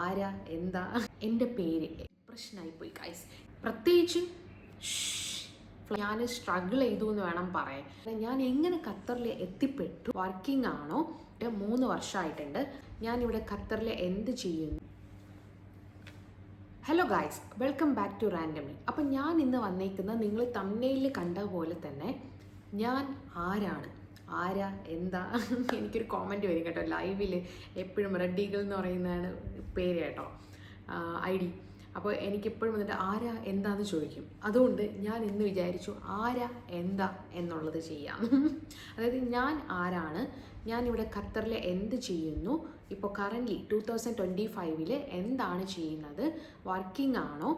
ആരാ എന്താ എൻ്റെ പേര് പ്രശ്നമായിപ്പോയി ഗൈസ്. പ്രത്യേകിച്ച് ഞാൻ സ്ട്രഗിൾ ചെയ്തു എന്ന് വേണം പറയാൻ. ഞാൻ എങ്ങനെ ഖത്തറിൽ എത്തിപ്പെട്ടു, വർക്കിംഗ് ആണോ, 3 വർഷമായിട്ടുണ്ട്. ഞാനിവിടെ ഖത്തറിൽ എന്ത് ചെയ്യുന്നു. Hello guys, welcome back to റാൻഡമി. അപ്പം ഞാൻ ഇന്ന് വന്നേക്കുന്നത് നിങ്ങൾ തമ്നെയിലിൽ കണ്ട പോലെ തന്നെ ഞാൻ ആരാ എന്താ എനിക്കൊരു കോമൻറ്റ് വരും കേട്ടോ ലൈവിൽ. എപ്പോഴും റെഡ് ഈഗിൾ എന്ന് പറയുന്നതാണ് പേര് കേട്ടോ, ID. അപ്പോൾ എനിക്കെപ്പോഴും വന്നിട്ട് ആരാ എന്താന്ന് ചോദിക്കും. അതുകൊണ്ട് ഞാൻ ഇന്ന് വിചാരിച്ചു ആരാ എന്താ എന്നുള്ളത് ചെയ്യാം. അതായത് ഞാൻ ആരാണ്, ഞാനിവിടെ ഖത്തറിൽ എന്ത് ചെയ്യുന്നു, ഇപ്പോൾ കറൻ്റ്ലി 2025 എന്താണ് ചെയ്യുന്നത്, വർക്കിംഗ് ആണോ,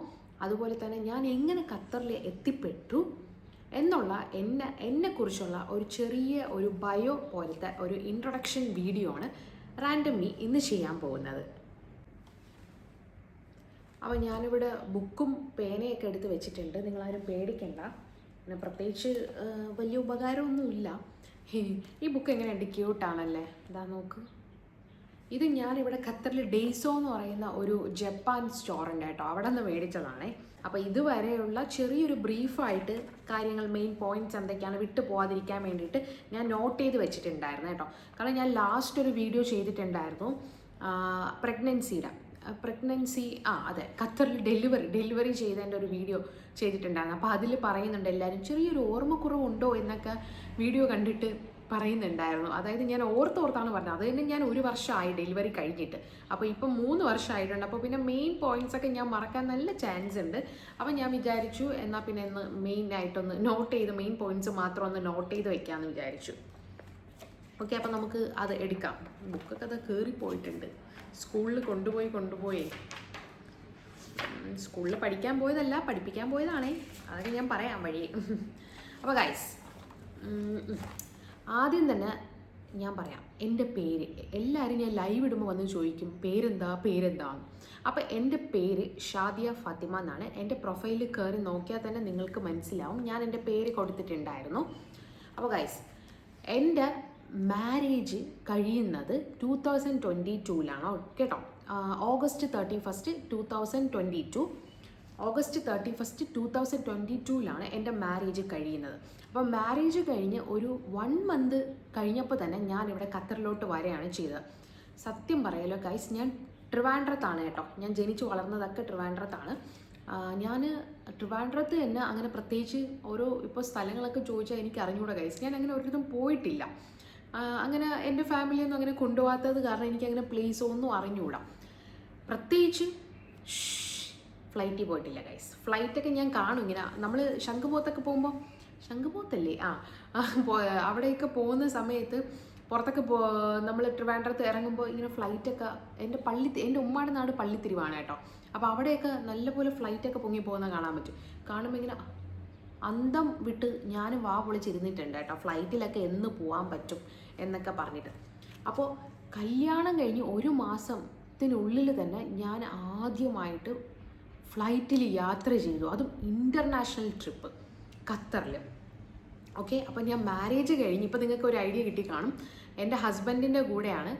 അതുപോലെ തന്നെ ഞാൻ എങ്ങനെ ഖത്തറിൽ എത്തിപ്പെട്ടു എന്നുള്ള എന്നെക്കുറിച്ചുള്ള ഒരു ചെറിയ ഒരു ബയോ പോലത്തെ ഒരു ഇൻട്രൊഡക്ഷൻ വീഡിയോ ആണ് റാൻഡംലി ഇന്ന് ചെയ്യാൻ പോകുന്നത്. അപ്പോൾ ഞാനിവിടെ ബുക്കും പേനയൊക്കെ എടുത്ത് വെച്ചിട്ടുണ്ട്, നിങ്ങളാരും പേടിക്കണ്ട. പിന്നെ പ്രത്യേകിച്ച് വലിയ ഉപകാരമൊന്നുമില്ല. ഈ ബുക്ക് എങ്ങനെയുണ്ട്, ക്യൂട്ടാണല്ലേ, ഇതാ നോക്ക്. ഇത് ഞാനിവിടെ ഖത്തറിൽ ഡെയ്സോ എന്ന് പറയുന്ന ഒരു ജപ്പാൻ സ്റ്റോറുണ്ട് കേട്ടോ, അവിടെ നിന്ന് മേടിച്ചതാണേ. അപ്പോൾ ഇതുവരെയുള്ള ചെറിയൊരു ബ്രീഫായിട്ട് കാര്യങ്ങൾ, മെയിൻ പോയിൻറ്റ്സ് എന്തൊക്കെയാണ് വിട്ടു പോകാതിരിക്കാൻ വേണ്ടിയിട്ട് ഞാൻ നോട്ട് ചെയ്ത് വെച്ചിട്ടുണ്ടായിരുന്നു കേട്ടോ. കാരണം ഞാൻ ലാസ്റ്റ് ഒരു വീഡിയോ ചെയ്തിട്ടുണ്ടായിരുന്നു പ്രഗ്നൻസി അതെ, ഖത്തറിൽ ഡെലിവറി ചെയ്തതിൻ്റെ ഒരു വീഡിയോ ചെയ്തിട്ടുണ്ടായിരുന്നു. അപ്പോൾ അതിൽ പറയുന്നുണ്ട് എല്ലാവരും ചെറിയൊരു ഓർമ്മക്കുറവുണ്ടോ എന്നൊക്കെ വീഡിയോ കണ്ടിട്ട് പറയുന്നുണ്ടായിരുന്നു. അതായത് ഞാൻ ഓർത്താണ് പറഞ്ഞത്. അത് തന്നെ ഞാൻ 1 വർഷമായി ഡെലിവറി കഴിഞ്ഞിട്ട്. അപ്പോൾ ഇപ്പം 3 വർഷമായിട്ടുണ്ട്. അപ്പോൾ പിന്നെ മെയിൻ പോയിൻറ്റ്സൊക്കെ ഞാൻ മറക്കാൻ നല്ല ചാൻസ് ഉണ്ട്. അപ്പോൾ ഞാൻ വിചാരിച്ചു എന്നാൽ പിന്നെ ഒന്ന് മെയിനായിട്ടൊന്ന് നോട്ട് ചെയ്ത് മെയിൻ പോയിൻറ്റ്സ് മാത്രം ഒന്ന് നോട്ട് ചെയ്ത് വെക്കാമെന്ന് വിചാരിച്ചു. ഓക്കെ, അപ്പോൾ നമുക്ക് അത് എടുക്കാം. ബുക്കൊക്കെ അത് കയറിപ്പോയിട്ടുണ്ട്. സ്കൂളിൽ കൊണ്ടുപോയി സ്കൂളിൽ പഠിക്കാൻ പോയതല്ല, പഠിപ്പിക്കാൻ പോയതാണേ. അതൊക്കെ ഞാൻ പറയാം വഴി. അപ്പോൾ ഗൈസ്, ആദ്യം തന്നെ ഞാൻ പറയാം എൻ്റെ പേര്. എല്ലാവരും ഞാൻ ലൈവ് ഇടുമ്പോൾ വന്ന് ചോദിക്കും പേരെന്താന്ന്. അപ്പോൾ എൻ്റെ പേര് ഷാദിയ ഫാത്തിമ എന്നാണ്. എൻ്റെ പ്രൊഫൈലിൽ കയറി നോക്കിയാൽ തന്നെ നിങ്ങൾക്ക് മനസ്സിലാവും, ഞാൻ എൻ്റെ പേര് കൊടുത്തിട്ടുണ്ടായിരുന്നു. അപ്പോൾ ഗൈസ്, എൻ്റെ മാരേജ് കഴിയുന്നത് 2022 കേട്ടോ. ഓഗസ്റ്റ് 31, 2022 എൻ്റെ മാരേജ് കഴിയുന്നത്. അപ്പോൾ മാരേജ് കഴിഞ്ഞ് ഒരു 1 മന്ത് കഴിഞ്ഞപ്പോൾ തന്നെ ഞാനിവിടെ ഖത്തറിലോട്ട് വരികയാണ് ചെയ്തത്. സത്യം പറയാലോ ഗൈസ്, ഞാൻ ട്രിവാൻഡ്രത്താണ് കേട്ടോ. ഞാൻ ജനിച്ചു വളർന്നതൊക്കെ ട്രിവാൻഡ്രത്താണ്. ഞാൻ ട്രിവാൻഡ്രത്ത് തന്നെ അങ്ങനെ പ്രത്യേകിച്ച് ഓരോ ഇപ്പോൾ സ്ഥലങ്ങളൊക്കെ ചോദിച്ചാൽ എനിക്ക് അറിഞ്ഞുകൂടാ ഗൈസ്. ഞാൻ അങ്ങനെ ഒരിടത്തും പോയിട്ടില്ല. അങ്ങനെ എൻ്റെ ഫാമിലിയൊന്നും അങ്ങനെ കൊണ്ടുപോകാത്തത് കാരണം എനിക്കങ്ങനെ പ്ലേസ് ഒന്നും അറിഞ്ഞുകൂടാ. പ്രത്യേകിച്ച് ഫ്ലൈറ്റിൽ പോയിട്ടില്ല ഗൈസ്. ഫ്ലൈറ്റൊക്കെ ഞാൻ കാണും ഇങ്ങനെ, നമ്മൾ ശംഖുമുഖത്തൊക്കെ പോകുമ്പോൾ, ശംഖുമുഖത്തല്ലേ അവിടെയൊക്കെ പോകുന്ന സമയത്ത് പുറത്തൊക്കെ നമ്മൾ ട്രിവാൻഡ്രത്ത് ഇറങ്ങുമ്പോൾ ഇങ്ങനെ ഫ്ലൈറ്റൊക്കെ, എൻ്റെ ഉമ്മയുടെ നാട് പള്ളിത്തിരിവാണ് കേട്ടോ. അപ്പോൾ അവിടെയൊക്കെ നല്ലപോലെ ഫ്ലൈറ്റൊക്കെ പൊങ്ങി പോകുന്ന കാണാൻ പറ്റും. കാണുമ്പോൾ ഇങ്ങനെ അന്തം വിട്ട് ഞാനും വാ പൊളിച്ചിരുന്നിട്ടുണ്ട് കേട്ടോ, ഫ്ലൈറ്റിലൊക്കെ എന്ന് പോകാൻ പറ്റും എന്നൊക്കെ പറഞ്ഞിട്ട്. അപ്പോൾ കല്യാണം കഴിഞ്ഞ് 1 മാസത്തിനുള്ളിൽ തന്നെ ഞാൻ ആദ്യമായിട്ട് ഫ്ലൈറ്റിൽ യാത്ര ചെയ്തു, അതും ഇൻ്റർനാഷണൽ ട്രിപ്പ് ഖത്തറിൽ. ഓക്കെ, അപ്പോൾ ഞാൻ മാരേജ് കഴിഞ്ഞ്, ഇപ്പോൾ നിങ്ങൾക്ക് ഒരു ഐഡിയ കിട്ടി കാണും, എൻ്റെ ഹസ്ബൻഡിൻ്റെ കൂടെയാണ്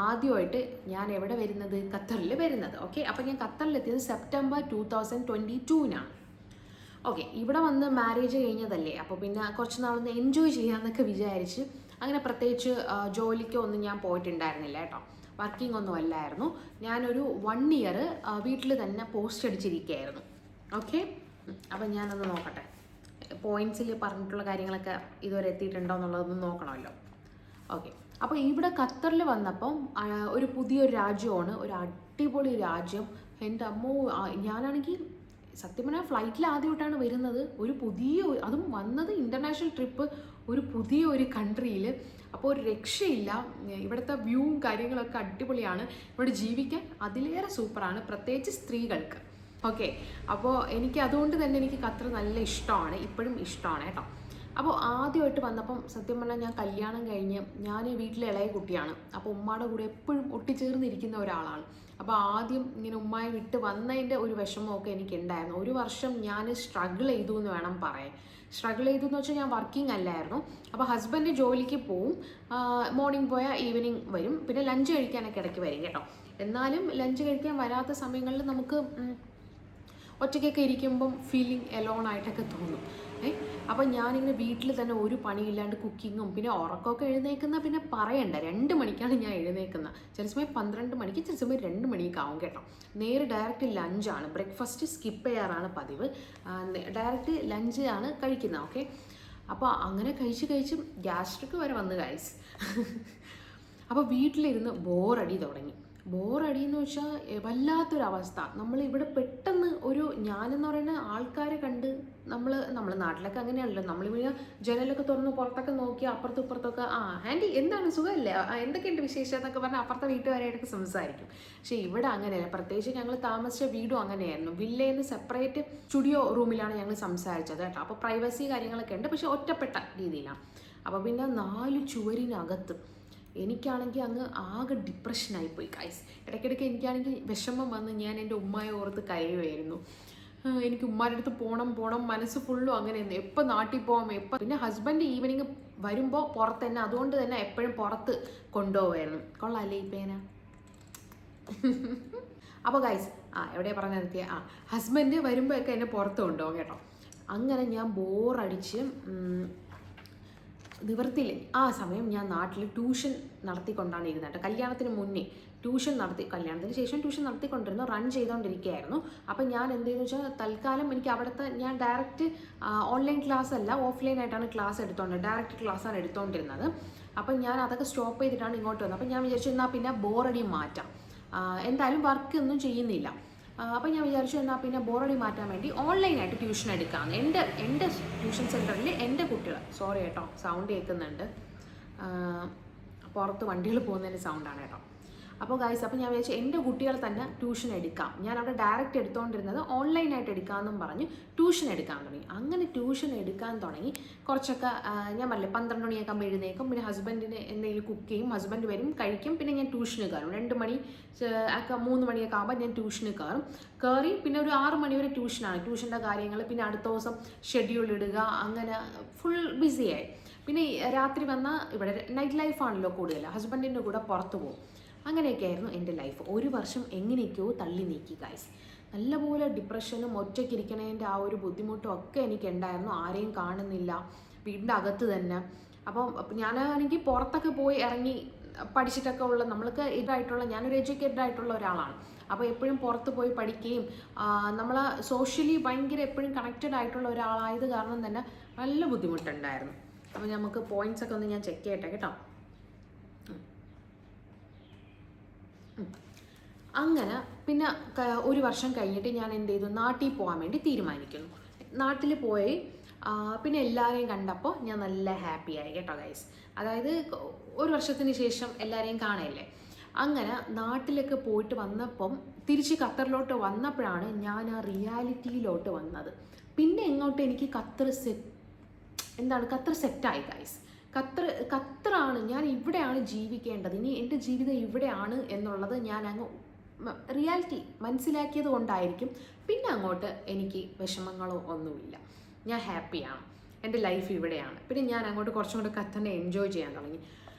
ആദ്യമായിട്ട് ഞാൻ എവിടെ വരുന്നത്, ഖത്തറിൽ വരുന്നത്. ഓക്കെ, അപ്പോൾ ഞാൻ ഖത്തറിലെത്തിയത് സെപ്റ്റംബർ 2022. ഓക്കെ, ഇവിടെ വന്ന് മാരേജ് കഴിഞ്ഞതല്ലേ, അപ്പോൾ പിന്നെ കുറച്ച് നാളൊന്ന് എൻജോയ് ചെയ്യാമെന്നൊക്കെ വിചാരിച്ച് അങ്ങനെ പ്രത്യേകിച്ച് ജോലിക്കോ ഒന്നും ഞാൻ പോയിട്ടുണ്ടായിരുന്നില്ല കേട്ടോ. വർക്കിംഗ് ഒന്നും അല്ലായിരുന്നു. ഞാനൊരു 1 ഇയർ വീട്ടിൽ തന്നെ പോസ്റ്റ് അടിച്ചിരിക്കുകയായിരുന്നു. ഓക്കെ, അപ്പം ഞാനൊന്ന് നോക്കട്ടെ, പോയിൻറ്റ്സിൽ പറഞ്ഞിട്ടുള്ള കാര്യങ്ങളൊക്കെ ഇതുവരെ എത്തിയിട്ടുണ്ടോ എന്നുള്ളതൊന്ന് നോക്കണമല്ലോ. ഓക്കെ, അപ്പോൾ ഇവിടെ ഖത്തറിൽ വന്നപ്പം ഒരു പുതിയൊരു രാജ്യമാണ്, ഒരു അടിപൊളി രാജ്യം. എൻ്റെ അമ്മോ, ഞാനാണെങ്കിൽ സത്യം പറഞ്ഞാൽ ഫ്ലൈറ്റിൽ ആദ്യമായിട്ടാണ് വരുന്നത്. അതും വന്നത് ഇൻ്റർനാഷണൽ ട്രിപ്പ്, ഒരു പുതിയ ഒരു കൺട്രിയിൽ. അപ്പോൾ ഒരു രക്ഷയില്ല. ഇവിടുത്തെ വ്യൂവും കാര്യങ്ങളൊക്കെ അടിപൊളിയാണ്. ഇവിടെ ജീവിക്കാൻ അതിലേറെ സൂപ്പറാണ്, പ്രത്യേകിച്ച് സ്ത്രീകൾക്ക്. ഓക്കെ, അപ്പോൾ അതുകൊണ്ട് തന്നെ എനിക്ക് ഖത്തർ നല്ല ഇഷ്ടമാണ്, ഇപ്പോഴും ഇഷ്ടമാണ് കേട്ടോ. അപ്പോൾ ആദ്യമായിട്ട് വന്നപ്പം സത്യം പറഞ്ഞാൽ ഞാൻ കല്യാണം കഴിഞ്ഞ് ഞാൻ വീട്ടിലെ ഇളയ കുട്ടിയാണ്. അപ്പോൾ ഉമ്മയുടെ കൂടെ എപ്പോഴും ഒട്ടിച്ചേർന്നിരിക്കുന്ന ഒരാളാണ്. അപ്പോൾ ആദ്യം ഇങ്ങനെ ഉമ്മയെ വിട്ട് വന്നതിൻ്റെ ഒരു വിഷമമൊക്കെ എനിക്കുണ്ടായിരുന്നു. 1 വർഷം ഞാൻ സ്ട്രഗിൾ ചെയ്തു എന്ന് വേണം പറയാൻ. സ്ട്രഗിൾ ചെയ്തു എന്ന് വെച്ചാൽ ഞാൻ വർക്കിംഗ് അല്ലായിരുന്നു. അപ്പോൾ ഹസ്ബൻഡ് ജോലിക്ക് പോവും, മോർണിംഗ് പോയാൽ ഈവനിങ് വരും, പിന്നെ ലഞ്ച് കഴിക്കാനൊക്കെ ഇടയ്ക്ക് വരും കേട്ടോ. എന്നാലും ലഞ്ച് കഴിക്കാൻ വരാത്ത സമയങ്ങളിൽ നമുക്ക് ഒറ്റയ്ക്കൊക്കെ ഇരിക്കുമ്പം ഫീലിംഗ് എലോൺ ആയിട്ടൊക്കെ തോന്നും. അപ്പം ഞാനിങ്ങനെ വീട്ടിൽ തന്നെ ഒരു പണിയില്ലാണ്ട് കുക്കിങ്ങും പിന്നെ ഉറക്കമൊക്കെ എഴുന്നേക്കുന്ന പിന്നെ പറയണ്ട, 2 മണിക്കാണ് ഞാൻ എഴുന്നേക്കുന്നത്. ചില സമയം 12 മണിക്ക്, ചില സമയം 2 മണിയൊക്കെ ആവും കേട്ടോ. നേരെ ഡയറക്റ്റ് ലഞ്ചാണ്, ബ്രേക്ക്ഫാസ്റ്റ് സ്കിപ്പ് ചെയ്യാറാണ് പതിവ്. ഡയറക്റ്റ് ലഞ്ച് ആണ് കഴിക്കുന്നത്. ഓക്കെ, അപ്പോൾ അങ്ങനെ കഴിച്ച് ഗ്യാസ്ട്രിക് വരെ വന്ന് ഗൈസ്. അപ്പോൾ വീട്ടിലിരുന്ന് ബോറടി തുടങ്ങി. ബോറടി എന്ന് വെച്ചാൽ വല്ലാത്തൊരവസ്ഥ. നമ്മളിവിടെ പെട്ടെന്ന് ഒരു, ഞാനെന്ന് പറയുന്ന ആൾക്കാരെ കണ്ട് നമ്മൾ നാട്ടിലൊക്കെ അങ്ങനെയാണല്ലോ, നമ്മളിവിടെ ജനലൊക്കെ തുറന്ന് പുറത്തൊക്കെ നോക്കി അപ്പുറത്തും ഇപ്പുറത്തൊക്കെ ആൻറ്റി എന്താണ് സുഖമല്ലേ, എന്തൊക്കെയുണ്ട് വിശേഷം എന്നൊക്കെ പറഞ്ഞാൽ അപ്പുറത്തെ വീട്ടുകാരായിട്ടൊക്കെ സംസാരിക്കും. പക്ഷേ ഇവിടെ അങ്ങനെയല്ല. പ്രത്യേകിച്ച് ഞങ്ങൾ താമസിച്ച വീടും അങ്ങനെയായിരുന്നു. വില്ലയിൽ നിന്ന് സെപ്പറേറ്റ് സ്റ്റുഡിയോ റൂമിലാണ് ഞങ്ങൾ സംസാരിച്ചത് കേട്ടോ. അപ്പോൾ പ്രൈവസി കാര്യങ്ങളൊക്കെ ഉണ്ട്, പക്ഷെ ഒറ്റപ്പെട്ട രീതിയിലാണ്. അപ്പോൾ പിന്നെ 4 ചുവരിനകത്ത് എനിക്കാണെങ്കിൽ അങ്ങ് ആകെ ഡിപ്രഷനായിപ്പോയി ഗൈസ്. ഇടയ്ക്കിടയ്ക്ക് എനിക്കാണെങ്കിൽ വിഷമം വന്ന് ഞാൻ എൻ്റെ ഉമ്മയെ ഓർത്ത് കരയുമായിരുന്നു. എനിക്ക് ഉമ്മാരുടെ അടുത്ത് പോകണം, മനസ്സ് ഫുള്ളും അങ്ങനെയായിരുന്നു. എപ്പോൾ നാട്ടിൽ പോകാം, എപ്പോൾ. പിന്നെ ഹസ്ബൻഡ് ഈവനിങ് വരുമ്പോൾ പുറത്ത് തന്നെ, അതുകൊണ്ട് തന്നെ എപ്പോഴും പുറത്ത് കൊണ്ടുപോകുമായിരുന്നു. കൊള്ളാമല്ലേ ഈ പേന? അപ്പോൾ ഗൈസ് എവിടെയാണ് പറഞ്ഞ നിർത്തിയ, ഹസ്ബൻഡ് വരുമ്പോഴൊക്കെ എന്നെ പുറത്ത് കൊണ്ടുപോകും കേട്ടോ. അങ്ങനെ ഞാൻ ബോറടിച്ച് നിവർത്തിയില്ല. ആ സമയം ഞാൻ നാട്ടിൽ ട്യൂഷൻ നടത്തിക്കൊണ്ടാണ് ഇരുന്നത് കേട്ടോ. കല്യാണത്തിന് മുന്നേ ട്യൂഷൻ നടത്തി, കല്യാണത്തിന് ശേഷം ട്യൂഷൻ നടത്തിക്കൊണ്ടിരുന്നു, റൺ ചെയ്തുകൊണ്ടിരിക്കുകയായിരുന്നു. അപ്പം ഞാൻ എന്ത് ചെയ്തെന്ന് വെച്ചാൽ തൽക്കാലം എനിക്ക് അവിടുത്തെ, ഞാൻ ഡയറക്റ്റ് ഓൺലൈൻ ക്ലാസ് അല്ല ഓഫ്ലൈനായിട്ടാണ് ക്ലാസ് എടുത്തോണ്ടിരുന്നത്, ഡയറക്റ്റ് ക്ലാസ്സാണ് എടുത്തുകൊണ്ടിരുന്നത്. അപ്പം ഞാൻ അതൊക്കെ സ്റ്റോപ്പ് ചെയ്തിട്ടാണ് ഇങ്ങോട്ട് വന്നത്. അപ്പം ഞാൻ വിചാരിച്ചു എന്നാൽ പിന്നെ ബോറടി മാറ്റാം, എന്തായാലും വർക്ക് ഒന്നും ചെയ്യുന്നില്ല. അപ്പം ഞാൻ വിചാരിച്ചു എന്നാൽ പിന്നെ ബോറടി മാറ്റാൻ വേണ്ടി ഓൺലൈനായിട്ട് ട്യൂഷൻ എടുക്കാമെന്ന്. എൻ്റെ ട്യൂഷൻ സെൻറ്ററിൽ എൻ്റെ കുട്ടികൾ, സോറി കേട്ടോ സൗണ്ട് കേൾക്കുന്നുണ്ട്, പുറത്ത് വണ്ടികൾ പോകുന്നതിൻ്റെ സൗണ്ടാണ് കേട്ടോ. അപ്പോൾ ഗൈസ്, അപ്പോൾ ഞാൻ വിചാരിച്ചു എൻ്റെ കുട്ടികൾ തന്നെ ട്യൂഷൻ എടുക്കാം. ഞാൻ അവിടെ ഡയറക്റ്റ് എടുത്തുകൊണ്ടിരുന്നത് ഓൺലൈനായിട്ട് എടുക്കാമെന്നും പറഞ്ഞ് ട്യൂഷൻ എടുക്കാൻ തുടങ്ങി. അങ്ങനെ ട്യൂഷൻ എടുക്കാൻ തുടങ്ങി കുറച്ചൊക്കെ, ഞാൻ പറഞ്ഞില്ലേ 12 മണിയൊക്കെ ആകുമ്പോൾ എഴുന്നേക്കും, പിന്നെ ഹസ്ബൻഡിന് എന്തെങ്കിലും കുക്ക് ചെയ്യും, ഹസ്ബൻഡ് വരും കഴിക്കും, പിന്നെ ഞാൻ ട്യൂഷന് കയറും. 2 മണി ഒക്കെ 3 മണിയൊക്കെ ആകുമ്പോൾ ഞാൻ ട്യൂഷന് കയറി പിന്നെ ഒരു 6 മണി വരെ ട്യൂഷനാണ്. ട്യൂഷൻ്റെ കാര്യങ്ങൾ, പിന്നെ അടുത്ത ദിവസം ഷെഡ്യൂൾ ഇടുക, അങ്ങനെ ഫുൾ ബിസിയായി. പിന്നെ രാത്രി വന്നാൽ ഇവിടെ നൈറ്റ് ലൈഫാണല്ലോ കൂടുതൽ, ഹസ്ബൻഡിൻ്റെ കൂടെ പുറത്ത് പോകും. അങ്ങനെയൊക്കെ ആയിരുന്നു എൻ്റെ ലൈഫ്. 1 വർഷം എങ്ങനെയൊക്കെയോ തള്ളി നീക്കി ഗൈസ്. നല്ലപോലെ ഡിപ്രഷനും ഒറ്റയ്ക്കിരിക്കണതിൻ്റെ ആ ഒരു ബുദ്ധിമുട്ടും ഒക്കെ എനിക്കുണ്ടായിരുന്നു. ആരെയും കാണുന്നില്ല, വീടിൻ്റെ അകത്ത് തന്നെ. അപ്പം ഞാനാണെങ്കിൽ പുറത്തൊക്കെ പോയി ഇറങ്ങി പഠിച്ചിട്ടൊക്കെ ഉള്ള, നമ്മൾക്ക് ഇതായിട്ടുള്ള, ഞാനൊരു എഡ്യൂക്കേറ്റഡ് ആയിട്ടുള്ള ഒരാളാണ്. അപ്പോൾ എപ്പോഴും പുറത്ത് പോയി പഠിക്കുകയും നമ്മൾ സോഷ്യലി ഭയങ്കര എപ്പോഴും കണക്റ്റഡ് ആയിട്ടുള്ള ഒരാളായത് കാരണം തന്നെ നല്ല ബുദ്ധിമുട്ടുണ്ടായിരുന്നു. അപ്പോൾ നമുക്ക് പോയിൻറ്റ്സൊക്കെ ഒന്ന് ഞാൻ ചെക്ക് ചെയ്യട്ടെ കേട്ടോ. അങ്ങനെ പിന്നെ 1 വർഷം കഴിഞ്ഞിട്ട് ഞാൻ എന്ത് ചെയ്തു, നാട്ടിൽ പോകാൻ വേണ്ടി തീരുമാനിക്കുന്നു. നാട്ടിൽ പോയി പിന്നെ എല്ലാവരെയും കണ്ടപ്പോൾ ഞാൻ നല്ല ഹാപ്പിയായി കേട്ടോ ഗൈസ്. അതായത് 1 വർഷത്തിന് ശേഷം എല്ലാവരെയും കാണല്ലേ. അങ്ങനെ നാട്ടിലൊക്കെ പോയിട്ട് വന്നപ്പം തിരിച്ച് ഖത്തറിലോട്ട് വന്നപ്പോഴാണ് ഞാൻ ആ റിയാലിറ്റിയിലോട്ട് വന്നത്. പിന്നെ ഇങ്ങോട്ട് എനിക്ക് ഖത്തർ സെറ്റായി ഗൈസ്. ഖത്തറാണ്, ഞാൻ ഇവിടെയാണ് ജീവിക്കേണ്ടത്, ഇനി എൻ്റെ ജീവിതം ഇവിടെയാണ് എന്നുള്ളത് ഞാൻ അങ്ങ് റിയാലിറ്റി മനസ്സിലാക്കിയത് കൊണ്ടായിരിക്കും പിന്നെ അങ്ങോട്ട് എനിക്ക് വിഷമങ്ങളോ ഒന്നുമില്ല. ഞാൻ ഹാപ്പിയാണ്, എൻ്റെ ലൈഫ് ഇവിടെയാണ്. പിന്നെ ഞാൻ അങ്ങോട്ട് കുറച്ചും കൂടെ ഖത്തറിനെ എൻജോയ് ചെയ്യാൻ തുടങ്ങി.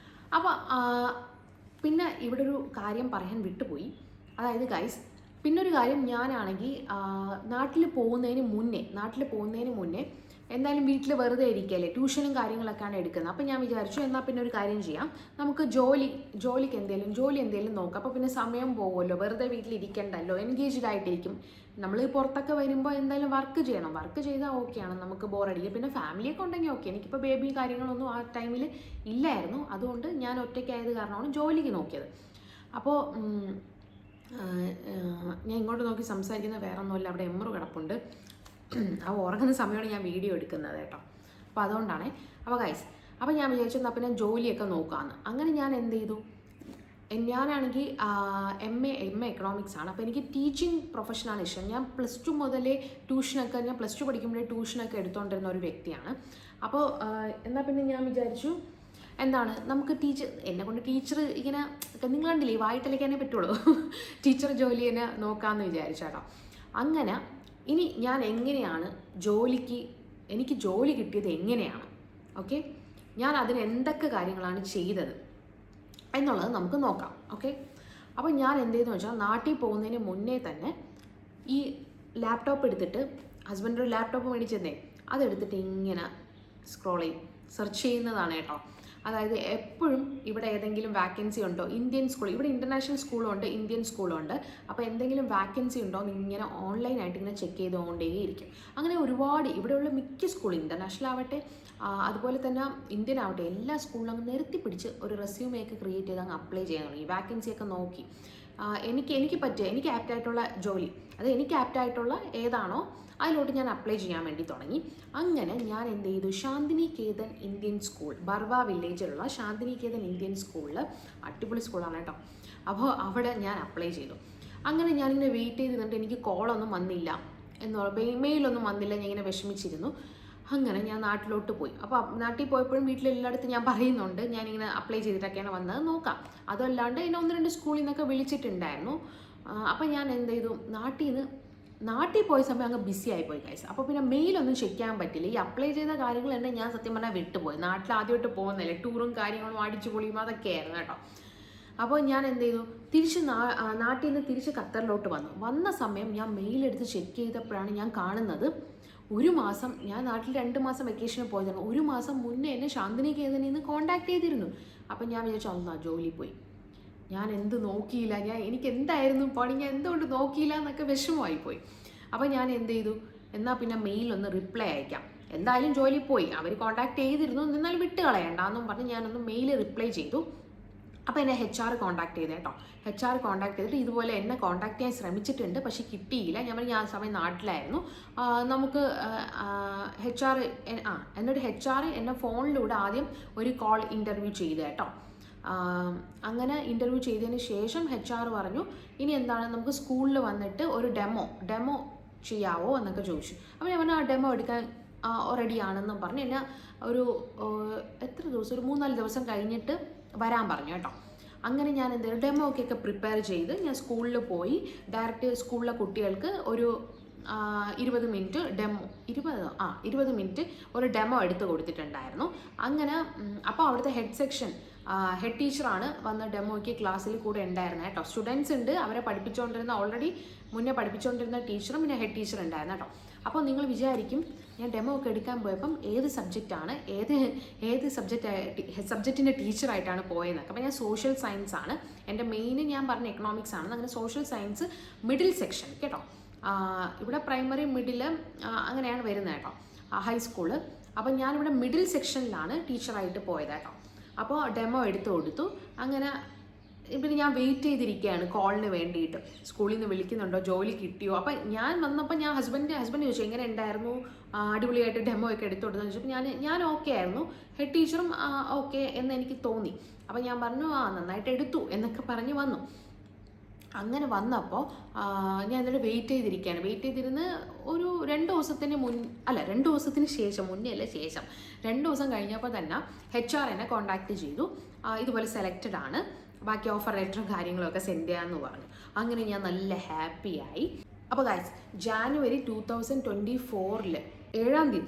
അപ്പോൾ പിന്നെ ഇവിടെ ഒരു കാര്യം പറയാൻ വിട്ടുപോയി. അതായത് ഗൈസ്, പിന്നൊരു കാര്യം, ഞാനാണെങ്കിൽ നാട്ടിൽ പോകുന്നതിന് മുന്നേ എന്തായാലും വീട്ടിൽ വെറുതെ ഇരിക്കുകയല്ലേ, ട്യൂഷനും കാര്യങ്ങളൊക്കെയാണ് എടുക്കുന്നത്. അപ്പം ഞാൻ വിചാരിച്ചു എന്നാൽ പിന്നെ ഒരു കാര്യം ചെയ്യാം, നമുക്ക് ജോലി എന്തെങ്കിലും നോക്കാം. അപ്പോൾ പിന്നെ സമയം പോകുമല്ലോ, വെറുതെ വീട്ടിലിരിക്കണ്ടല്ലോ, എൻഗേജ്ഡ് ആയിട്ടിരിക്കും. നമ്മൾ പുറത്തൊക്കെ വരുമ്പോൾ എന്തായാലും വർക്ക് ചെയ്താൽ ഓക്കെയാണ്, നമുക്ക് ബോറടിക്കുക. പിന്നെ ഫാമിലിയൊക്കെ ഉണ്ടെങ്കിൽ ഓക്കെ. എനിക്കിപ്പോൾ ബേബി കാര്യങ്ങളൊന്നും ആ ടൈമിൽ ഇല്ലായിരുന്നു, അതുകൊണ്ട് ഞാൻ ഒറ്റയ്ക്കായത് കാരണമാണ് ജോലിക്ക് നോക്കിയത്. അപ്പോൾ ഞാൻ ഇങ്ങോട്ട് നോക്കി സംസാരിക്കുന്ന വേറെ ഒന്നുമില്ല, അവിടെ എമ്മറ് കിടപ്പുണ്ട്, അപ്പോൾ ഉറങ്ങുന്ന സമയമാണ് ഞാൻ വീഡിയോ എടുക്കുന്നത് കേട്ടോ. അപ്പോൾ അതുകൊണ്ടാണ്. അപ്പോൾ ഗൈസ്, അപ്പോൾ ഞാൻ വിചാരിച്ചു എന്നാൽ പിന്നെ ജോലിയൊക്കെ നോക്കാമെന്ന്. അങ്ങനെ ഞാൻ എന്ത് ചെയ്തു, ഞാനാണെങ്കിൽ എം എ എക്കണോമിക്സ് ആണ്. അപ്പോൾ എനിക്ക് ടീച്ചിങ് പ്രൊഫഷനാണ് ഇഷ്ടം. ഞാൻ +2 മുതലേ ട്യൂഷനൊക്കെ, ഞാൻ +2 പഠിക്കുമ്പോഴേ ട്യൂഷനൊക്കെ എടുത്തുകൊണ്ടിരുന്ന ഒരു വ്യക്തിയാണ്. അപ്പോൾ എന്നാൽ പിന്നെ ഞാൻ വിചാരിച്ചു നമുക്ക് എന്നെക്കൊണ്ട് ടീച്ചർ ഇങ്ങനെ, നിങ്ങൾ കണ്ടില്ലേ വായിട്ടലിക്കാനേ പറ്റുള്ളൂ, ടീച്ചർ ജോലി തന്നെ നോക്കാമെന്ന് വിചാരിച്ചാട്ടോ. അങ്ങനെ ഇനി ഞാൻ എങ്ങനെയാണ് എനിക്ക് ജോലി കിട്ടിയത് എങ്ങനെയാണ്, ഓക്കെ, ഞാൻ അതിന് എന്തൊക്കെ കാര്യങ്ങളാണ് ചെയ്തത് എന്നുള്ളത് നമുക്ക് നോക്കാം. ഓക്കെ, അപ്പോൾ ഞാൻ എന്ത് ചെയ്തെന്ന് വെച്ചാൽ നാട്ടിൽ പോകുന്നതിന് മുന്നേ തന്നെ ഈ ലാപ്ടോപ്പ് എടുത്തിട്ട് ഹസ്ബൻഡ് ഒരു ലാപ്ടോപ്പ് മേടിച്ചെന്നേ അതെടുത്തിട്ട് ഇങ്ങനെ സ്ക്രോൾ ചെയ്യും, സെർച്ച് ചെയ്യുന്നതാണ് കേട്ടോ. അതായത് എപ്പോഴും ഇവിടെ ഏതെങ്കിലും വാക്കൻസി ഉണ്ടോ, ഇന്ത്യൻ സ്കൂൾ, ഇവിടെ ഇൻ്റർനാഷണൽ സ്കൂളുണ്ട് ഇന്ത്യൻ സ്കൂളുണ്ട്, അപ്പോൾ എന്തെങ്കിലും വാക്കൻസി ഉണ്ടോ എന്ന് ഇങ്ങനെ ഓൺലൈനായിട്ട് ഇങ്ങനെ ചെക്ക് ചെയ്തുകൊണ്ടേയിരിക്കും. അങ്ങനെ ഒരുപാട് ഇവിടെയുള്ള മിക്ക സ്കൂൾ, ഇൻ്റർനാഷണൽ ആവട്ടെ അതുപോലെ തന്നെ ഇന്ത്യൻ ആവട്ടെ, എല്ലാ സ്കൂളിലും അങ്ങ് നിരത്തി പിടിച്ച് ഒരു റെസ്യൂമൊക്കെ ക്രിയേറ്റ് ചെയ്ത് അങ്ങ് അപ്ലൈ ചെയ്യാൻ തുടങ്ങി. വാക്കൻസിയൊക്കെ നോക്കി എനിക്ക് ആപ്റ്റായിട്ടുള്ള ജോലി, അത് എനിക്ക് ആപ്റ്റായിട്ടുള്ള ഏതാണോ അതിലോട്ട് ഞാൻ അപ്ലൈ ചെയ്യാൻ വേണ്ടി തുടങ്ങി. അങ്ങനെ ഞാൻ എന്ത് ചെയ്തു, ശാന്തിനികേതൻ ഇന്ത്യൻ സ്കൂൾ, ബർവ വില്ലേജിലുള്ള ശാന്തിനികേതൻ ഇന്ത്യൻ സ്കൂളിൽ, അടിപൊളി സ്കൂളാണ് കേട്ടോ. അപ്പോൾ അവിടെ ഞാൻ അപ്ലൈ ചെയ്തു. അങ്ങനെ ഞാനിങ്ങനെ വെയിറ്റ് ചെയ്തിട്ട് എനിക്ക് കോളൊന്നും വന്നില്ല എന്ന് പറയുമ്പോൾ, മെയിലൊന്നും വന്നില്ല, ഞാൻ ഇങ്ങനെ വിഷമിച്ചിരുന്നു. അങ്ങനെ ഞാൻ നാട്ടിലോട്ട് പോയി. അപ്പോൾ നാട്ടിൽ പോയപ്പോഴും വീട്ടിലെല്ലായിടത്തും ഞാൻ പറയുന്നുണ്ട് ഞാനിങ്ങനെ അപ്ലൈ ചെയ്തിട്ടൊക്കെയാണ് വന്നത്, നോക്കാം. അതല്ലാണ്ട് എന്നെ 1-2 സ്കൂളിൽ നിന്നൊക്കെ വിളിച്ചിട്ടുണ്ടായിരുന്നു. അപ്പോൾ ഞാൻ എന്ത് ചെയ്തു, നാട്ടിൽ പോയ സമയം അങ്ങ് ബിസി ആയിപ്പോയി ഗൈസ്. അപ്പോൾ പിന്നെ മെയിലൊന്നും ചെക്ക് ചെയ്യാൻ പറ്റില്ല. ഈ അപ്ലൈ ചെയ്ത കാര്യങ്ങൾ തന്നെ ഞാൻ സത്യം പറഞ്ഞാൽ വിട്ടുപോയി. നാട്ടിൽ ആദ്യമായിട്ട് പോകുന്നില്ലേ, ടൂറും കാര്യങ്ങളും അടിച്ചു പൊളിയും അതൊക്കെ ആയിരുന്നു കേട്ടോ. അപ്പോൾ ഞാൻ എന്ത് ചെയ്തു, നാട്ടിൽ നിന്ന് തിരിച്ച് ഖത്തറിലോട്ട് വന്ന സമയം ഞാൻ മെയിലെടുത്ത് ചെക്ക് ചെയ്തപ്പോഴാണ് ഞാൻ കാണുന്നത്, ഒരു മാസം, ഞാൻ നാട്ടിൽ 2 മാസം വെക്കേഷന് പോയതാണ്, 1 മാസം മുന്നേ എന്നെ ശാന്തിനികേതനിൽ നിന്ന് കോൺടാക്ട് ചെയ്തിരുന്നു. അപ്പം ഞാൻ വിചാരിച്ചു ജോലി പോയി, ഞാൻ എന്ത് നോക്കിയില്ല, എനിക്ക് എന്തായിരുന്നു പണി, ഞാൻ എന്തുകൊണ്ട് നോക്കിയില്ല എന്നൊക്കെ വിഷമമായിപ്പോയി. അപ്പോൾ ഞാൻ എന്ത് ചെയ്തു, എന്നാൽ പിന്നെ മെയിലൊന്ന് റിപ്ലൈ അയക്കാം, എന്തായാലും ജോലി പോയി, അവർ കോൺടാക്ട് ചെയ്തിരുന്നു, എന്നാലും വിട്ട് കളയണ്ടെന്നും പറഞ്ഞ് ഞാനൊന്ന് മെയിൽ റിപ്ലൈ ചെയ്തു. അപ്പോൾ എന്നെ HR കോൺടാക്ട് ചെയ്തേ കേട്ടോ. HR കോൺടാക്ട് ചെയ്തിട്ട് ഇതുപോലെ എന്നെ കോൺടാക്ട് ചെയ്യാൻ ശ്രമിച്ചിട്ടുണ്ട്, പക്ഷേ കിട്ടിയില്ല. ഞാൻ ആ സമയം നാട്ടിലായിരുന്നു. നമുക്ക് എന്നിട്ട് HR എന്നെ ഫോണിലൂടെ ആദ്യം ഒരു കോൾ ഇൻ്റർവ്യൂ ചെയ്തു കേട്ടോ. അങ്ങനെ ഇൻ്റർവ്യൂ ചെയ്തതിന് ശേഷം HR പറഞ്ഞു, ഇനി എന്താണ്, നമുക്ക് സ്കൂളിൽ വന്നിട്ട് ഒരു ഡെമോ ചെയ്യാവോ എന്നൊക്കെ ചോദിച്ചു. അപ്പോൾ ഞാൻ പറഞ്ഞു ആ ഡെമോ എടുക്കാൻ റെഡിയാണെന്നും പറഞ്ഞ് എന്നെ ഒരു എത്ര ദിവസം, ഒരു 3-4 ദിവസം കഴിഞ്ഞിട്ട് വരാൻ പറഞ്ഞു കേട്ടോ. അങ്ങനെ ഞാൻ എന്തെങ്കിലും ഡെമോ ഒക്കെ പ്രിപ്പയർ ചെയ്ത് ഞാൻ സ്കൂളിൽ പോയി ഡയറക്റ്റ് സ്കൂളിലെ കുട്ടികൾക്ക് ഒരു 20 മിനിറ്റ് ഡെമോ 20 മിനിറ്റ് ഒരു ഡെമോ എടുത്ത് കൊടുത്തിട്ടുണ്ടായിരുന്നു. അങ്ങനെ അപ്പോൾ അവിടുത്തെ ഹെഡ് ടീച്ചറാണ് വന്ന് ഡെമോയ്ക്ക് ക്ലാസ്സിൽ കൂടെ ഉണ്ടായിരുന്നത് കേട്ടോ. സ്റ്റുഡൻസ് ഉണ്ട്, അവരെ ഓൾറെഡി മുന്നേ പഠിപ്പിച്ചുകൊണ്ടിരുന്ന ടീച്ചറും പിന്നെ ഹെഡ് ടീച്ചർ ഉണ്ടായിരുന്നു കേട്ടോ. അപ്പോൾ നിങ്ങൾ വിചാരിക്കും ഞാൻ ഡെമോ ഒക്കെ എടുക്കാൻ പോയപ്പം ഏത് സബ്ജക്റ്റിൻ്റെ ടീച്ചറായിട്ടാണ് പോയതെന്നൊക്കെ. അപ്പോൾ ഞാൻ സോഷ്യൽ സയൻസ് ആണ്, എൻ്റെ മെയിൻ ഞാൻ പറഞ്ഞ എക്കണോമിക്സ് ആണ്. അങ്ങനെ സോഷ്യൽ സയൻസ് മിഡിൽ സെക്ഷൻ കേട്ടോ. ഇവിടെ പ്രൈമറി മിഡിൽ അങ്ങനെയാണ് വരുന്നത് കേട്ടോ, ഹൈസ്കൂള്. അപ്പം ഞാനിവിടെ മിഡിൽ സെക്ഷനിലാണ് ടീച്ചറായിട്ട് പോയത് കേട്ടോ. അപ്പോൾ ഡെമോ എടുത്ത് കൊടുത്തു. അങ്ങനെ പിന്നെ ഞാൻ വെയിറ്റ് ചെയ്തിരിക്കുകയാണ് കോളിന് വേണ്ടിയിട്ട്, സ്കൂളിൽ നിന്ന് വിളിക്കുന്നുണ്ടോ, ജോലി കിട്ടിയോ. അപ്പം ഞാൻ വന്നപ്പോൾ ഞാൻ ഹസ്ബൻഡ് ചോദിച്ചു എങ്ങനെ ഉണ്ടായിരുന്നു, അടിപൊളിയായിട്ട് ഡെമോ ഒക്കെ എടുത്തു കൊടുത്തെന്ന് ചോദിച്ചപ്പോൾ ഞാൻ ഓക്കെ ആയിരുന്നു, ഹെഡ് ടീച്ചറും ഓക്കെ എന്ന് എനിക്ക് തോന്നി. അപ്പം ഞാൻ പറഞ്ഞു നന്നായിട്ട് എടുത്തു എന്നൊക്കെ പറഞ്ഞ് വന്നു. അങ്ങനെ വന്നപ്പോൾ ഞാൻ എന്നിട്ട് വെയിറ്റ് ചെയ്തിരുന്ന് ഒരു 2 ദിവസത്തിന് ശേഷം 2 ദിവസം കഴിഞ്ഞപ്പോൾ തന്നെ HR എന്നെ കോൺടാക്ട് ചെയ്തു, ഇതുപോലെ സെലക്റ്റഡ് ആണ്, ബാക്കി ഓഫർ ലെറ്ററും കാര്യങ്ങളൊക്കെ സെൻഡ് ചെയ്യാമെന്ന് പറഞ്ഞു. അങ്ങനെ ഞാൻ നല്ല ഹാപ്പിയായി. അപ്പോൾ ഗൈസ്, ജാനുവരി 2024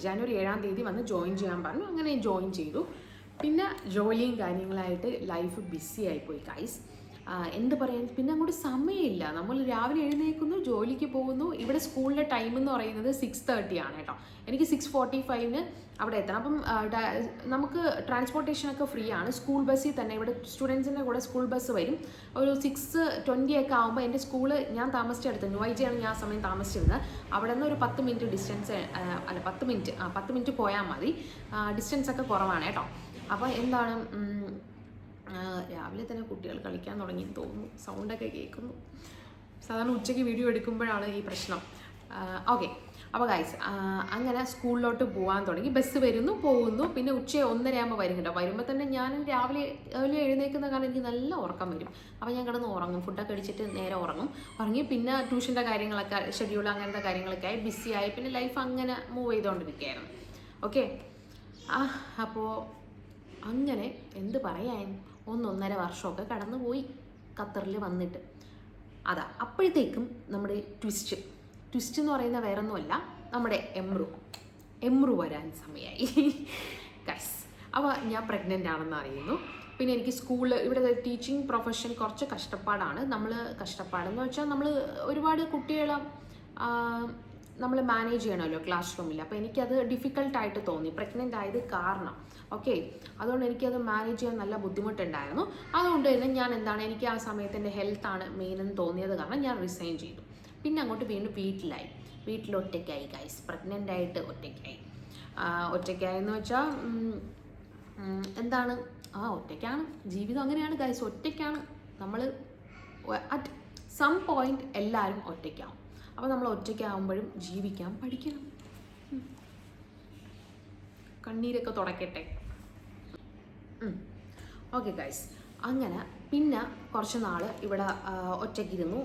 ജാനുവരി 7-ാം തീയതി വന്ന് ജോയിൻ ചെയ്യാൻ പറഞ്ഞു. അങ്ങനെ ജോയിൻ ചെയ്തു. പിന്നെ ജോലിയും കാര്യങ്ങളായിട്ട് ലൈഫ് ബിസി ആയിപ്പോയി ഗൈസ്. എന്ത് പറയാൻ, പിന്നെ അങ്ങോട്ട് സമയമില്ല. നമ്മൾ രാവിലെ എഴുന്നേൽക്കുന്നു, ജോലിക്ക് പോകുന്നു. ഇവിടെ സ്കൂളിലെ ടൈം എന്ന് പറയുന്നത് 6:30 ആണ് കേട്ടോ. എനിക്ക് 6:45 അവിടെ എത്തണം. അപ്പം നമുക്ക് ട്രാൻസ്പോർട്ടേഷനൊക്കെ ഫ്രീ ആണ്, സ്കൂൾ ബസ്സിൽ തന്നെ. ഇവിടെ സ്റ്റുഡൻസിൻ്റെ കൂടെ സ്കൂൾ ബസ് വരും. ഒരു 6:20 ഒക്കെ ആകുമ്പോൾ എൻ്റെ സ്കൂള് ഞാൻ താമസിച്ചെടുത്ത് UIG ആണ് ഞാൻ ആ സമയം താമസിച്ചിരുന്നത്. അവിടെ നിന്ന് ഒരു 10 മിനിറ്റ് ഡിസ്റ്റൻസ്, 10 മിനിറ്റ് പോയാൽ മതി. ഡിസ്റ്റൻസ് ഒക്കെ കുറവാണ് കേട്ടോ. അപ്പോൾ എന്താണ്, രാവിലെ തന്നെ കുട്ടികൾ കളിക്കാൻ തുടങ്ങിയെന്ന് തോന്നുന്നു, സൗണ്ടൊക്കെ കേൾക്കുന്നു. സാധാരണ ഉച്ചയ്ക്ക് വീഡിയോ എടുക്കുമ്പോഴാണ് ഈ പ്രശ്നം. ഓക്കെ, അപ്പോൾ ഗൈസ് അങ്ങനെ സ്കൂളിലോട്ട് പോകാൻ തുടങ്ങി. ബസ് വരുന്നു, പോകുന്നു. പിന്നെ 1:30 ആകുമ്പോൾ വരും കേട്ടോ. വരുമ്പോൾ തന്നെ ഞാൻ രാവിലെ എഴുന്നേൽക്കുന്ന കാരണം എനിക്ക് നല്ല ഉറക്കം വരും. അപ്പോൾ ഞാൻ കിടന്ന് ഉറങ്ങും, ഫുഡൊക്കെ അടിച്ചിട്ട് നേരെ ഉറങ്ങി. പിന്നെ ട്യൂഷൻ്റെ കാര്യങ്ങളൊക്കെ, ഷെഡ്യൂൾ അങ്ങനത്തെ കാര്യങ്ങളൊക്കെ ആയി ബിസിയായി. പിന്നെ ലൈഫ് അങ്ങനെ മൂവ് ചെയ്തുകൊണ്ടിരിക്കുകയായിരുന്നു. ഓക്കെ, അപ്പോൾ അങ്ങനെ എന്ത് പറയാൻ, 1-1.5 വർഷമൊക്കെ കടന്നു പോയി ഖത്തറിൽ വന്നിട്ട്. അപ്പോഴത്തേക്കും നമ്മുടെ ട്വിസ്റ്റ് എന്ന് പറയുന്ന വേറൊന്നുമല്ല, നമ്മുടെ എമ്രു വരാൻ സമയമായി ഗൈസ്. അപ്പോൾ ഞാൻ പ്രഗ്നൻ്റ് ആണെന്ന് അറിയുന്നു. പിന്നെ എനിക്ക് ഇവിടെ ടീച്ചിങ് പ്രൊഫഷൻ കുറച്ച് കഷ്ടപ്പാടാണ്. കഷ്ടപ്പാടെന്ന് വെച്ചാൽ നമ്മൾ ഒരുപാട് കുട്ടികളെ നമ്മൾ മാനേജ് ചെയ്യണമല്ലോ ക്ലാസ് റൂമിൽ. അപ്പോൾ എനിക്കത് ഡിഫിക്കൽട്ടായിട്ട് തോന്നി പ്രഗ്നൻ്റ് ആയത് കാരണം. ഓക്കെ, അതുകൊണ്ട് എനിക്കത് മാനേജ് ചെയ്യാൻ നല്ല ബുദ്ധിമുട്ടുണ്ടായിരുന്നു. അതുകൊണ്ട് തന്നെ എനിക്ക് ആ സമയത്ത് എൻ്റെ ഹെൽത്താണ് മെയിൻ എന്ന് തോന്നിയത് കാരണം ഞാൻ റിസൈൻ ചെയ്തു. പിന്നെ അങ്ങോട്ട് വീണ്ടും വീട്ടിലൊറ്റയ്ക്കായി ഗൈസ്. പ്രഗ്നൻ്റ് ആയിട്ട് ഒറ്റയ്ക്കായെന്ന് വെച്ചാൽ ഒറ്റയ്ക്കാണ് ജീവിതം. അങ്ങനെയാണ് ഗൈസ്, ഒറ്റയ്ക്കാണ് നമ്മൾ. അറ്റ് സം പോയിന്റ് എല്ലാവരും ഒറ്റയ്ക്കാവും. അപ്പോൾ നമ്മൾ ഒറ്റയ്ക്കാവുമ്പോഴും ജീവിക്കാൻ പഠിക്കണം. കണ്ണീരൊക്കെ തുടക്കട്ടെ. ഓക്കെ ഗൈസ്, അങ്ങനെ പിന്നെ കുറച്ച് നാൾ ഇവിടെ ഒറ്റയ്ക്കിരുന്നു.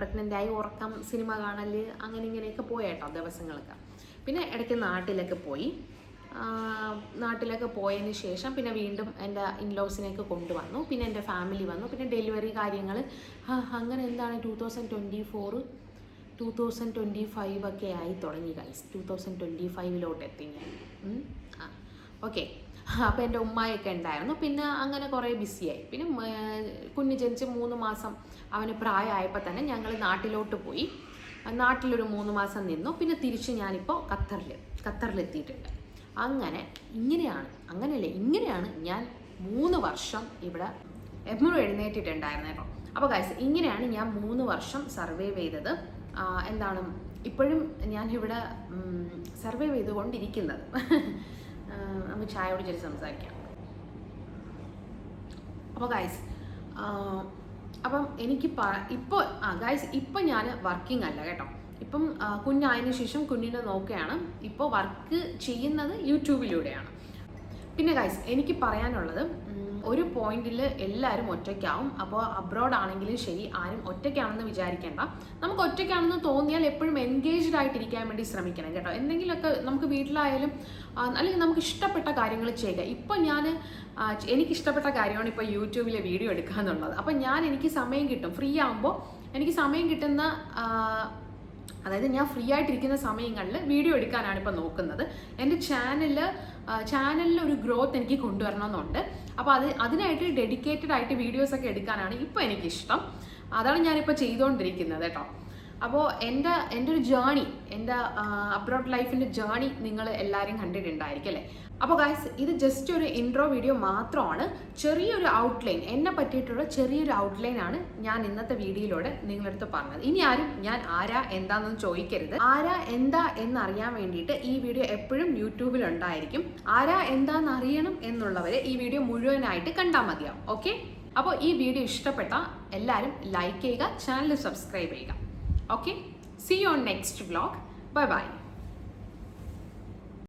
പ്രഗ്നൻ്റായി ഉറക്കം, സിനിമ കാണൽ, അങ്ങനെ ഇങ്ങനെയൊക്കെ പോയേട്ടോ ദിവസങ്ങളൊക്കെ. പിന്നെ ഇടയ്ക്ക് നാട്ടിലൊക്കെ പോയതിന് ശേഷം പിന്നെ വീണ്ടും എൻ്റെ ഇൻലോസിനെയൊക്കെ കൊണ്ടുവന്നു. പിന്നെ എൻ്റെ ഫാമിലി വന്നു. പിന്നെ ഡെലിവറി കാര്യങ്ങൾ അങ്ങനെ 2025 ഒക്കെ ആയി തുടങ്ങി ഗൈസ്. 2025 എത്തി ഞാൻ. ഓക്കെ, അപ്പോൾ എൻ്റെ ഉമ്മയൊക്കെ ഉണ്ടായിരുന്നു. പിന്നെ അങ്ങനെ കുറേ ബിസിയായി. പിന്നെ കുഞ്ഞ് ജനിച്ച് 3 മാസം അവന് പ്രായമായപ്പോൾ തന്നെ ഞങ്ങൾ നാട്ടിലോട്ട് പോയി. നാട്ടിലൊരു 3 മാസം നിന്നു. പിന്നെ തിരിച്ച് ഞാനിപ്പോൾ ഖത്തറിലെത്തിയിട്ടുണ്ട്. ഇങ്ങനെയാണ് ഞാൻ 3 വർഷം ഇവിടെ എപ്പോഴും എഴുന്നേറ്റിട്ടുണ്ടായിരുന്നു കേട്ടോ. അപ്പോൾ ഗൈസ്, ഇങ്ങനെയാണ് ഞാൻ 3 വർഷം സർവൈവ് ചെയ്തത്. ഇപ്പോഴും ഞാൻ ഇവിടെ സർവൈവ് ചെയ്തുകൊണ്ടിരിക്കുന്നത്. നമുക്ക് ചായ കുടിച്ചിട്ട് സംസാരിക്കാം. അപ്പോൾ ഗൈസ്, ഇപ്പം ഞാൻ വർക്കിംഗ് അല്ല കേട്ടോ. ഇപ്പം കുഞ്ഞായതിനു ശേഷം കുഞ്ഞിനെ നോക്കുകയാണ്. ഇപ്പോൾ വർക്ക് ചെയ്യുന്നത് യൂട്യൂബിലൂടെയാണ്. പിന്നെ ഗൈസ്, എനിക്ക് പറയാനുള്ളത്, ഒരു പോയിന്റിൽ എല്ലാവരും ഒറ്റയ്ക്കാവും. അപ്പോൾ അബ്രോഡ് ആണെങ്കിലും ശരി, ആരും ഒറ്റയ്ക്കാണെന്ന് വിചാരിക്കേണ്ട. നമുക്ക് ഒറ്റയ്ക്കാണെന്ന് തോന്നിയാൽ എപ്പോഴും എൻഗേജ്ഡ് ആയിട്ടിരിക്കാൻ വേണ്ടി ശ്രമിക്കണം കേട്ടോ. എന്തെങ്കിലുമൊക്കെ നമുക്ക് വീട്ടിലായാലും അല്ലെങ്കിൽ നമുക്ക് ഇഷ്ടപ്പെട്ട കാര്യങ്ങൾ ചെയ്യുക. ഇപ്പം എനിക്കിഷ്ടപ്പെട്ട കാര്യമാണ് ഇപ്പോൾ യൂട്യൂബിലെ വീഡിയോ എടുക്കുക എന്നുള്ളത്. അപ്പം എനിക്ക് സമയം കിട്ടും. ഫ്രീ ആകുമ്പോൾ എനിക്ക് സമയം കിട്ടുന്ന, അതായത് ഞാൻ ഫ്രീ ആയിട്ടിരിക്കുന്ന സമയങ്ങളിൽ വീഡിയോ എടുക്കാനാണ് ഇപ്പോൾ നോക്കുന്നത്. എൻ്റെ ചാനലിൽ ഒരു ഗ്രോത്ത് എനിക്ക് കൊണ്ടുവരണമെന്നുണ്ട്. അപ്പോൾ അതിനായിട്ട് ഡെഡിക്കേറ്റഡ് ആയിട്ട് വീഡിയോസൊക്കെ എടുക്കാനാണ് ഇപ്പോൾ എനിക്കിഷ്ടം. അതാണ് ഞാനിപ്പോൾ ചെയ്തുകൊണ്ടിരിക്കുന്നത് കേട്ടോ. അപ്പോൾ എൻ്റെ ഒരു ജേണി, എൻ്റെ അബ്രോഡ് ലൈഫിൻ്റെ ജേണി നിങ്ങൾ എല്ലാവരും കണ്ടിട്ടുണ്ടായിരിക്കും അല്ലേ. അപ്പോൾ ഗൈസ്, ഇത് ജസ്റ്റ് ഒരു ഇൻട്രോ വീഡിയോ മാത്രമാണ്. ചെറിയൊരു ഔട്ട്ലൈൻ, എന്നെ പറ്റിയിട്ടുള്ള ചെറിയൊരു ഔട്ട്ലൈൻ ആണ് ഞാൻ ഇന്നത്തെ വീഡിയോയിലൂടെ നിങ്ങളടുത്ത് പറഞ്ഞത്. ഇനി ആരും ഞാൻ ആരാ എന്താണെന്ന് ചോദിക്കരുത്. ആരാ എന്താ എന്നറിയാൻ വേണ്ടിയിട്ട് ഈ വീഡിയോ എപ്പോഴും യൂട്യൂബിൽ ഉണ്ടായിരിക്കും. ആരാ എന്താണെന്ന് അറിയണം എന്നുള്ളവരെ ഈ വീഡിയോ മുഴുവനായിട്ട് കണ്ടാൽ മതിയാവും. ഓക്കെ, അപ്പോൾ ഈ വീഡിയോ ഇഷ്ടപ്പെട്ട എല്ലാവരും ലൈക്ക് ചെയ്യുക, ചാനൽ സബ്സ്ക്രൈബ് ചെയ്യുക. Okay, see you on next vlog. Bye bye.